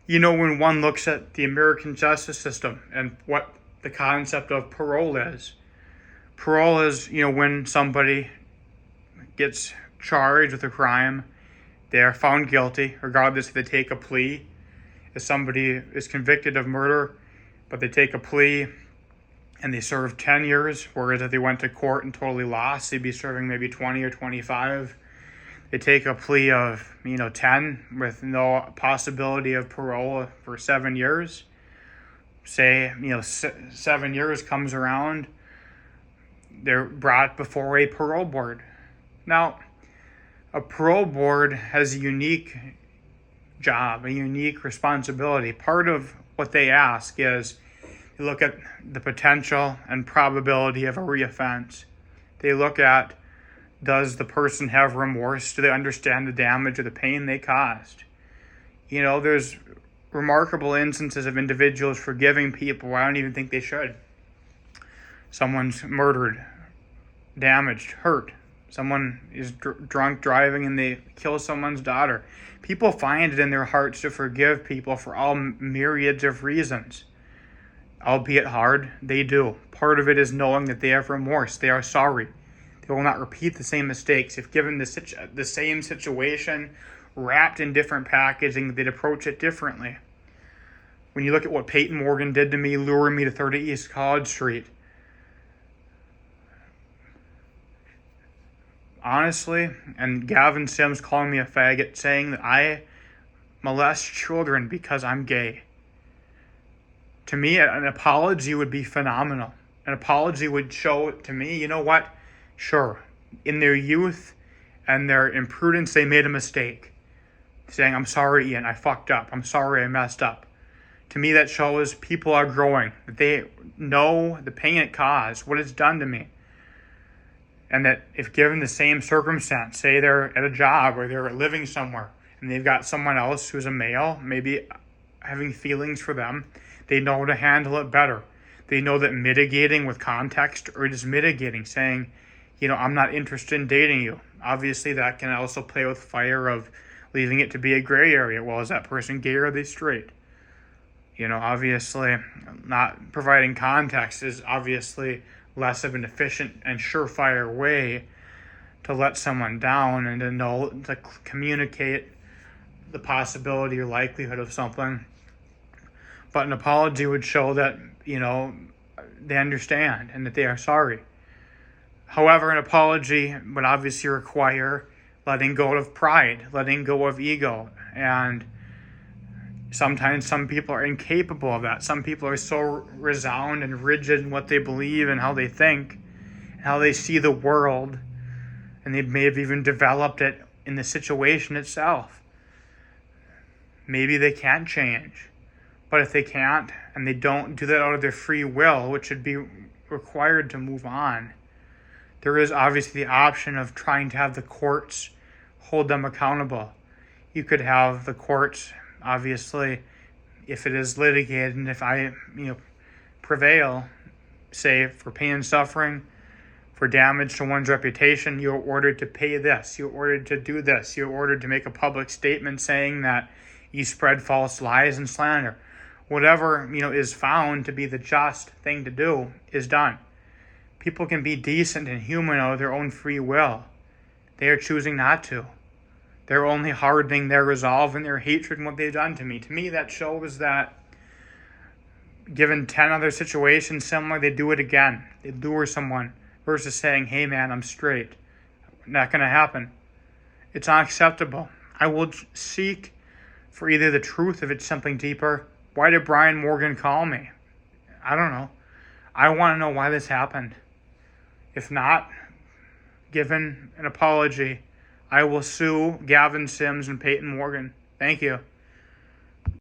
When one looks at the American justice system and what the concept of parole is, when somebody gets charged with a crime, they are found guilty, regardless if they take a plea. If somebody is convicted of murder, but they take a plea and they serve 10 years, whereas if they went to court and totally lost, they'd be serving maybe 20 or 25. They take a plea of, 10 with no possibility of parole for 7 years. Say, 7 years comes around, they're brought before a parole board. Now, a parole board has a unique job, a unique responsibility. Part of what they ask is you look at the potential and probability of a reoffense. They look at, does the person have remorse? Do they understand the damage or the pain they caused? There's remarkable instances of individuals forgiving people I don't even think they should. Someone's murdered, damaged, hurt. Someone is drunk driving and they kill someone's daughter. People find it in their hearts to forgive people for all myriads of reasons. Albeit hard, they do. Part of it is knowing that they have remorse. They are sorry. They will not repeat the same mistakes. If given the same situation, wrapped in different packaging, they'd approach it differently. When you look at what Payton Morgen did to me, luring me to 30 East College Street, honestly, and Gavin Sims calling me a faggot, saying that I molest children because I'm gay. To me, an apology would be phenomenal. An apology would show to me, you know what? Sure, in their youth and their imprudence, they made a mistake. Saying, I'm sorry, Ian, I fucked up. I'm sorry, I messed up. To me, that shows people are growing. That they know the pain it caused, what it's done to me. And that if given the same circumstance, say they're at a job or they're living somewhere, and they've got someone else who's a male, maybe having feelings for them, they know to handle it better. They know that mitigating with context or just mitigating, saying, I'm not interested in dating you. Obviously, that can also play with fire of leaving it to be a gray area. Well, is that person gay or are they straight? Obviously, not providing context is obviously less of an efficient and surefire way to let someone down and to communicate the possibility or likelihood of something. But an apology would show that, they understand and that they are sorry. However, an apology would obviously require letting go of pride, letting go of ego. And sometimes some people are incapable of that. Some people are so resound and rigid in what they believe and how they think, and how they see the world. And they may have even developed it in the situation itself. Maybe they can't change. But if they can't, and they don't do that out of their free will, which should be required to move on, there is obviously the option of trying to have the courts hold them accountable. You could have the courts, obviously, if it is litigated, and if I, prevail, say for pain and suffering, for damage to one's reputation, you're ordered to pay this, you're ordered to do this, you're ordered to make a public statement saying that you spread false lies and slander. Whatever, is found to be the just thing to do is done. People can be decent and human out of their own free will. They are choosing not to. They're only hardening their resolve and their hatred and what they've done to me. To me, that shows that given 10 other situations similar, they do it again. They lure someone versus saying, hey man, I'm straight. Not going to happen. It's unacceptable. I will seek for either the truth if it's something deeper. Why did Brian Morgen call me? I don't know. I want to know why this happened. If not, given an apology, I will sue Gavin Sims and Payton Morgen. Thank you.